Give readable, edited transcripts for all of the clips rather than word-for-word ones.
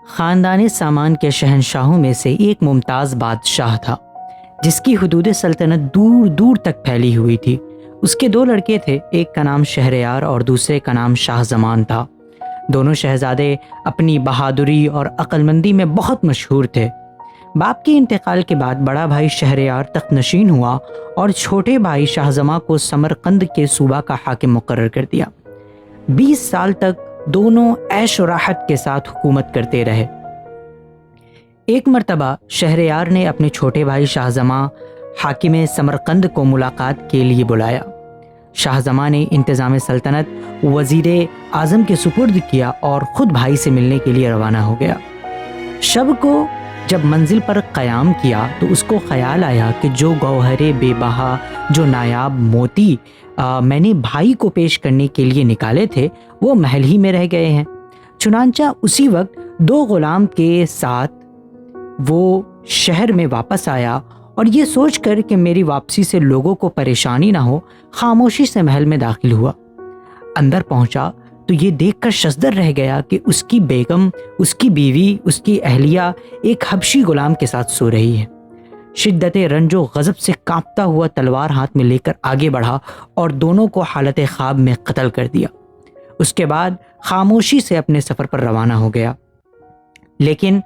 خاندان سامان کے شہنشاہوں میں سے ایک ممتاز بادشاہ تھا جس کی حدود سلطنت دور دور تک پھیلی ہوئی تھی۔ اس کے 2 لڑکے تھے، ایک کا نام شہریار اور دوسرے کا نام شاہ زمان تھا۔ دونوں شہزادے اپنی بہادری اور عقل مندی میں بہت مشہور تھے۔ باپ کے انتقال کے بعد بڑا بھائی شہریار تخت نشین ہوا اور چھوٹے بھائی شاہ زمان کو سمرقند کے صوبہ کا حاکم مقرر کر دیا۔ 20 سال تک دونوں عیش و راحت کے ساتھ حکومت کرتے رہے۔ ایک مرتبہ شہریار نے اپنے چھوٹے بھائی شاہ زمان حاکم سمرقند کو ملاقات کے لیے بلایا۔ شاہ زمان نے انتظام سلطنت وزیر اعظم کے سپرد کیا اور خود بھائی سے ملنے کے لیے روانہ ہو گیا۔ شب کو جب منزل پر قیام کیا تو اس کو خیال آیا کہ جو گوہر بے بہا، جو نایاب موتی میں نے بھائی کو پیش کرنے کے لیے نکالے تھے وہ محل ہی میں رہ گئے ہیں۔ چنانچہ اسی وقت 2 غلام کے ساتھ وہ شہر میں واپس آیا اور یہ سوچ کر کہ میری واپسی سے لوگوں کو پریشانی نہ ہو، خاموشی سے محل میں داخل ہوا۔ اندر پہنچا تو یہ دیکھ کر شزدر رہ گیا کہ اس کی بیگم، اس کی بیوی، اس کی اہلیہ ایک حبشی غلام کے ساتھ سو رہی ہے۔ شدت رنج و غضب سے کانپتا ہوا تلوار ہاتھ میں لے کر آگے بڑھا اور دونوں کو حالت خواب میں قتل کر دیا۔ اس کے بعد خاموشی سے اپنے سفر پر روانہ ہو گیا۔ لیکن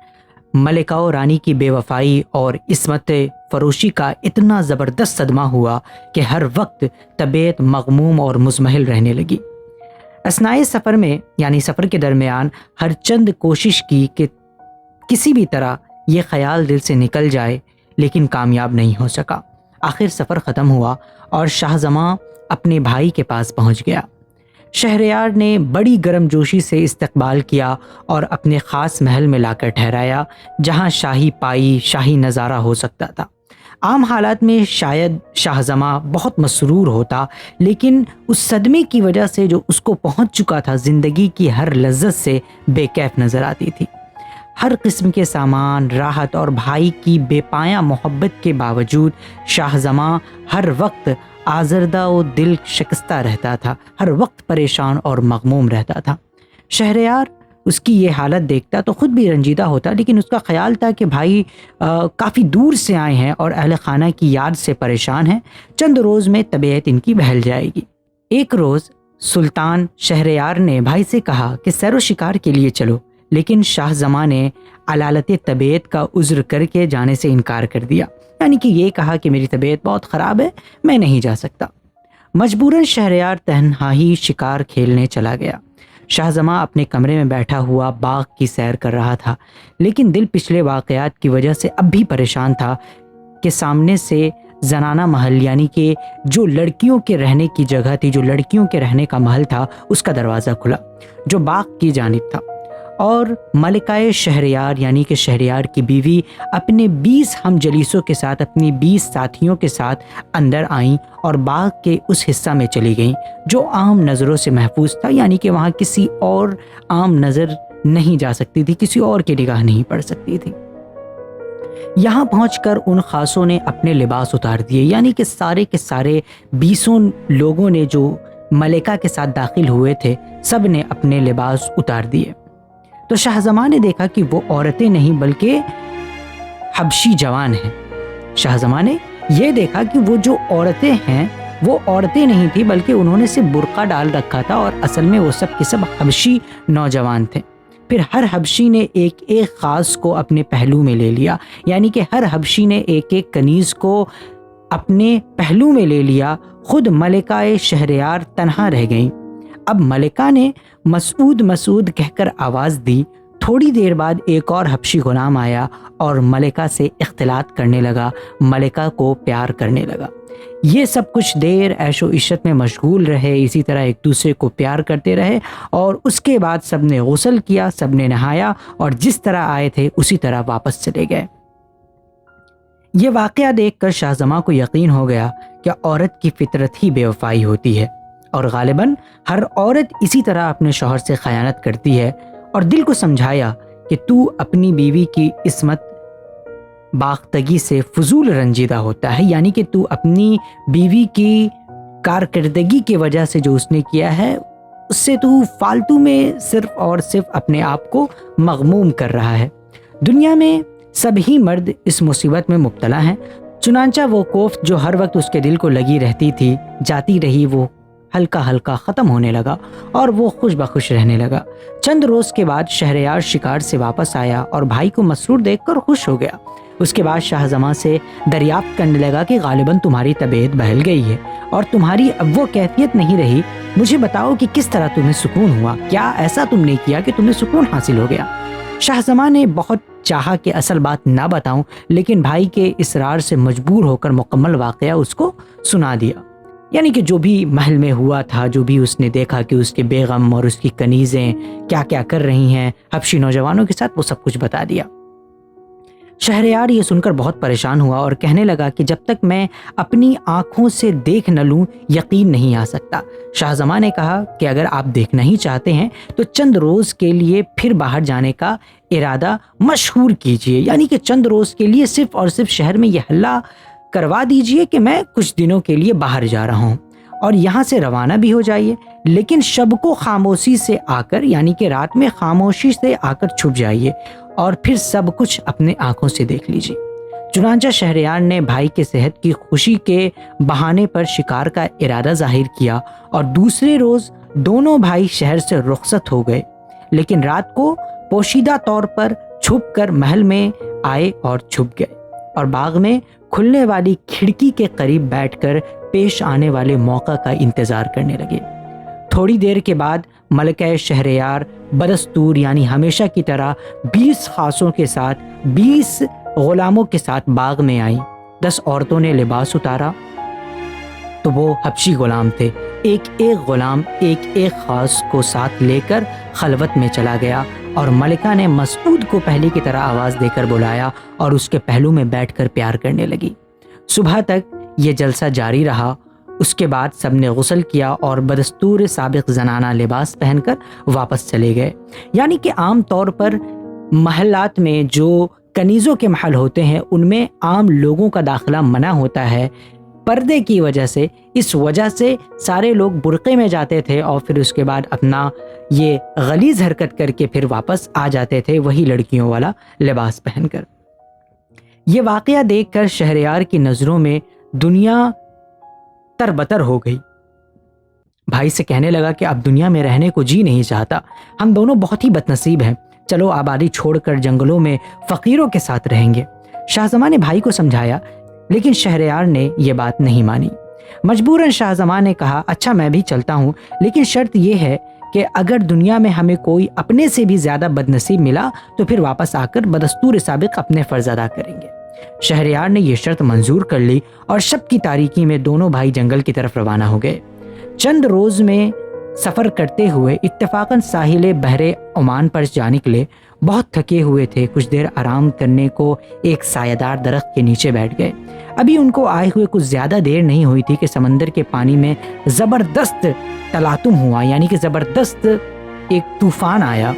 ملکہ و رانی کی بے وفائی اور عصمت فروشی کا اتنا زبردست صدمہ ہوا کہ ہر وقت طبیعت مغموم اور مزمحل رہنے لگی۔ اثناء سفر میں یعنی سفر کے درمیان ہر چند کوشش کی کہ کسی بھی طرح یہ خیال دل سے نکل جائے، لیکن کامیاب نہیں ہو سکا۔ آخر سفر ختم ہوا اور شاہ زمان اپنے بھائی کے پاس پہنچ گیا۔ شہریار نے بڑی گرم جوشی سے استقبال کیا اور اپنے خاص محل میں لا کر ٹھہرایا جہاں شاہی پائی، شاہی نظارہ ہو سکتا تھا۔ عام حالات میں شاید شاہ زمان بہت مسرور ہوتا، لیکن اس صدمے کی وجہ سے جو اس کو پہنچ چکا تھا زندگی کی ہر لذت سے بے کیف نظر آتی تھی۔ ہر قسم کے سامان، راحت اور بھائی کی بے پایاں محبت کے باوجود شاہ زمان ہر وقت آزردہ و دل شکستہ رہتا تھا، ہر وقت پریشان اور مغموم رہتا تھا۔ شہریار اس کی یہ حالت دیکھتا تو خود بھی رنجیدہ ہوتا، لیکن اس کا خیال تھا کہ بھائی کافی دور سے آئے ہیں اور اہل خانہ کی یاد سے پریشان ہیں، چند روز میں طبیعت ان کی بہل جائے گی۔ ایک روز سلطان شہریار نے بھائی سے کہا کہ سیر و شکار کے لیے چلو، لیکن شاہ زمان نے علالت طبیعت کا عذر کر کے جانے سے انکار کر دیا، یعنی کہ یہ کہا کہ میری طبیعت بہت خراب ہے، میں نہیں جا سکتا۔ مجبوراً شہریار تنہا ہی شکار کھیلنے چلا گیا۔ شاہ زمان اپنے کمرے میں بیٹھا ہوا باغ کی سیر کر رہا تھا، لیکن دل پچھلے واقعات کی وجہ سے اب بھی پریشان تھا کہ سامنے سے زنانہ محل یعنی کہ جو لڑکیوں کے رہنے کی جگہ تھی، جو لڑکیوں کے رہنے کا محل تھا، اس کا دروازہ کھلا جو باغ کی جانب تھا، اور ملکہ شہریار یعنی کہ شہریار کی بیوی اپنے 20 ہم جلیسوں کے ساتھ، اپنی 20 ساتھیوں کے ساتھ اندر آئیں اور باغ کے اس حصہ میں چلی گئیں جو عام نظروں سے محفوظ تھا، یعنی کہ وہاں کسی اور عام نظر نہیں جا سکتی تھی، کسی اور کی نگاہ نہیں پڑ سکتی تھی۔ یہاں پہنچ کر ان خاصوں نے اپنے لباس اتار دیے، یعنی کہ سارے کے سارے 20 لوگوں نے جو ملکہ کے ساتھ داخل ہوئے تھے سب نے اپنے لباس اتار دیے۔ تو شاہ زمان نے دیکھا کہ وہ عورتیں نہیں بلکہ حبشی جوان ہیں۔ شاہ زمان نے یہ دیکھا کہ وہ جو عورتیں ہیں وہ عورتیں نہیں تھی بلکہ انہوں نے صرف برقع ڈال رکھا تھا، اور اصل میں وہ سب کے سب حبشی نوجوان تھے۔ پھر ہر حبشی نے ایک ایک خاص کو اپنے پہلو میں لے لیا، یعنی کہ ہر حبشی نے ایک ایک کنیز کو اپنے پہلو میں لے لیا۔ خود ملکہ شہریار تنہا رہ گئیں۔ اب ملکہ نے مسعود مسعود کہہ کر آواز دی۔ تھوڑی دیر بعد ایک اور حبشی غلام آیا اور ملکہ سے اختلاط کرنے لگا، ملکہ کو پیار کرنے لگا۔ یہ سب کچھ دیر عیش و عشرت میں مشغول رہے، اسی طرح ایک دوسرے کو پیار کرتے رہے، اور اس کے بعد سب نے غسل کیا، سب نے نہایا، اور جس طرح آئے تھے اسی طرح واپس چلے گئے۔ یہ واقعہ دیکھ کر شاہ زمان کو یقین ہو گیا کہ عورت کی فطرت ہی بے وفائی ہوتی ہے، اور غالباً ہر عورت اسی طرح اپنے شوہر سے خیانت کرتی ہے، اور دل کو سمجھایا کہ تو اپنی بیوی کی عصمت باختگی سے فضول رنجیدہ ہوتا ہے، یعنی کہ تو اپنی بیوی کی کارکردگی کی وجہ سے جو اس نے کیا ہے اس سے تو فالتو میں صرف اور صرف اپنے آپ کو مغموم کر رہا ہے۔ دنیا میں سب ہی مرد اس مصیبت میں مبتلا ہیں۔ چنانچہ وہ کوفت جو ہر وقت اس کے دل کو لگی رہتی تھی جاتی رہی، وہ ہلکا ہلکا ختم ہونے لگا اور وہ خوش بخوش رہنے لگا۔ چند روز کے بعد شہریار شکار سے واپس آیا اور بھائی کو مسرور دیکھ کر خوش ہو گیا۔ اس کے بعد شاہ زماں سے دریافت کرنے لگا کہ غالباً تمہاری طبیعت بہل گئی ہے اور تمہاری اب وہ کیفیت نہیں رہی۔ مجھے بتاؤ کہ کس طرح تمہیں سکون ہوا، کیا ایسا تم نے کیا کہ تمہیں سکون حاصل ہو گیا؟ شاہ زماں نے بہت چاہا کہ اصل بات نہ بتاؤں، لیکن بھائی کے اصرار سے مجبور ہو کر مکمل واقعہ اس کو سنا دیا، یعنی کہ جو بھی محل میں ہوا تھا، جو بھی اس نے دیکھا کہ اس کے بیگم اور اس کی کنیزیں کیا کیا کر رہی ہیں حبشی نوجوانوں کے ساتھ، وہ سب کچھ بتا دیا۔ شہریار یہ سن کر بہت پریشان ہوا اور کہنے لگا کہ جب تک میں اپنی آنکھوں سے دیکھ نہ لوں یقین نہیں آ سکتا۔ شاہ زماں نے کہا کہ اگر آپ دیکھنا ہی چاہتے ہیں تو چند روز کے لیے پھر باہر جانے کا ارادہ مشہور کیجئے، یعنی کہ چند روز کے لیے صرف اور صرف شہر میں یہ ہلہ کروا دیجئے کہ میں کچھ دنوں کے لیے باہر جا رہا ہوں اور یہاں سے روانہ بھی ہو جائیے، لیکن شب کو خاموشی سے آ کر، یعنی کہ رات میں خاموشی سے آ کر چھپ جائیے اور پھر سب کچھ اپنے آنکھوں سے دیکھ لیجیے۔ چنانچہ شہریار نے بھائی کے صحت کی خوشی کے بہانے پر شکار کا ارادہ ظاہر کیا اور دوسرے روز دونوں بھائی شہر سے رخصت ہو گئے، لیکن رات کو پوشیدہ طور پر چھپ کر محل میں آئے اور چھپ گئے اور باغ میں کھلنے والی کھڑکی کے قریب بیٹھ کر پیش آنے والے موقع کا انتظار کرنے لگے۔ تھوڑی دیر کے بعد ملکہ شہریار بدستور یعنی ہمیشہ کی طرح 20 خاصوں کے ساتھ 20 غلاموں کے ساتھ باغ میں آئیں۔ 10 عورتوں نے لباس اتارا تو وہ حبشی غلام تھے۔ ایک ایک غلام ایک ایک خاص کو ساتھ لے کر خلوت میں چلا گیا اور ملکہ نے مسعود کو پہلے کی طرح آواز دے کر بلایا اور اس کے پہلو میں بیٹھ کر پیار کرنے لگی۔ صبح تک یہ جلسہ جاری رہا۔ اس کے بعد سب نے غسل کیا اور بدستور سابق زنانہ لباس پہن کر واپس چلے گئے، یعنی کہ عام طور پر محلات میں جو کنیزوں کے محل ہوتے ہیں ان میں عام لوگوں کا داخلہ منع ہوتا ہے پردے کی وجہ سے۔ اس وجہ سے سارے لوگ برقعے میں جاتے تھے اور پھر اس کے بعد اپنا یہ غلیظ حرکت کر کے پھر واپس آ جاتے تھے وہی لڑکیوں والا لباس پہن کر۔ یہ واقعہ دیکھ کر شہریار کی نظروں میں دنیا تربتر ہو گئی۔ بھائی سے کہنے لگا کہ اب دنیا میں رہنے کو جی نہیں چاہتا، ہم دونوں بہت ہی بدنصیب ہیں، چلو آبادی چھوڑ کر جنگلوں میں فقیروں کے ساتھ رہیں گے۔ شاہ زماں نے بھائی کو سمجھایا لیکن شہریار نے یہ بات نہیں مانی۔ مجبوراً شاہ زماں نے کہا اچھا میں بھی چلتا ہوں، لیکن شرط یہ ہے کہ اگر دنیا میں ہمیں کوئی اپنے سے بھی زیادہ بدنصیب ملا تو پھر واپس آ کر بدستور سابق اپنے فرض ادا کریں گے۔ شہریار نے یہ شرط منظور کر لی اور شب کی تاریکی میں دونوں بھائی جنگل کی طرف روانہ ہو گئے۔ چند روز میں سفر کرتے ہوئے اتفاقاً ساحل بحر عمان پر جا نکلے۔ بہت تھکے ہوئے تھے، کچھ دیر آرام کرنے کو ایک سایہ دار درخت کے نیچے بیٹھ گئے۔ ابھی ان کو آئے ہوئے کچھ زیادہ دیر نہیں ہوئی تھی کہ سمندر کے پانی میں زبردست تلاطم ہوا، یعنی کہ زبردست ایک طوفان آیا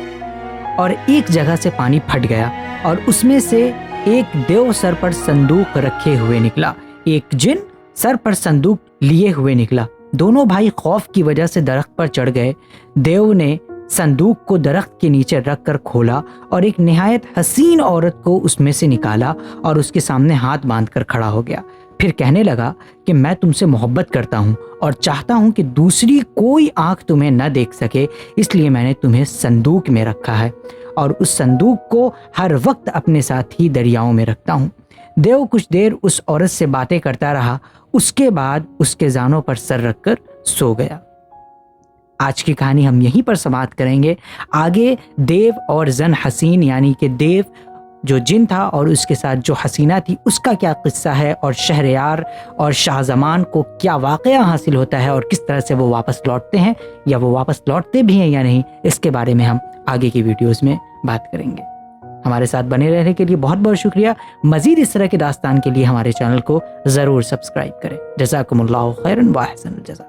اور ایک جگہ سے پانی پھٹ گیا اور اس میں سے ایک دیو سر پر صندوق رکھے ہوئے نکلا، ایک جن سر پر صندوق لیے ہوئے نکلا۔ دونوں بھائی خوف کی وجہ سے درخت پر چڑھ گئے۔ دیو نے صندوق کو درخت کے نیچے رکھ کر کھولا اور ایک نہایت حسین عورت کو اس میں سے نکالا اور اس کے سامنے ہاتھ باندھ کر کھڑا ہو گیا۔ پھر کہنے لگا کہ میں تم سے محبت کرتا ہوں اور چاہتا ہوں کہ دوسری کوئی آنکھ تمہیں نہ دیکھ سکے، اس لیے میں نے تمہیں صندوق میں رکھا ہے اور اس صندوق کو ہر وقت اپنے ساتھ ہی دریاؤں میں رکھتا ہوں۔ دیو کچھ دیر اس عورت سے باتیں کرتا رہا، اس کے بعد اس کے زانوں پر سر رکھ کر سو گیا۔ آج کی کہانی ہم یہیں پر سماعت کریں گے۔ آگے دیو اور زن حسین یعنی کہ دیو جو جن تھا اور اس کے ساتھ جو حسینہ تھی اس کا کیا قصہ ہے، اور شہریار اور شاہ زمان کو کیا واقعہ حاصل ہوتا ہے اور کس طرح سے وہ واپس لوٹتے ہیں یا وہ واپس لوٹتے بھی ہیں یا نہیں، اس کے بارے میں ہم آگے کی ویڈیوز میں بات کریں گے۔ ہمارے ساتھ بنے رہنے کے لیے بہت بہت شکریہ۔ مزید اس طرح کے داستان کے لیے ہمارے چینل کو ضرور سبسکرائب کریں۔ جزاکم اللہ خیرا و احسن الجزا۔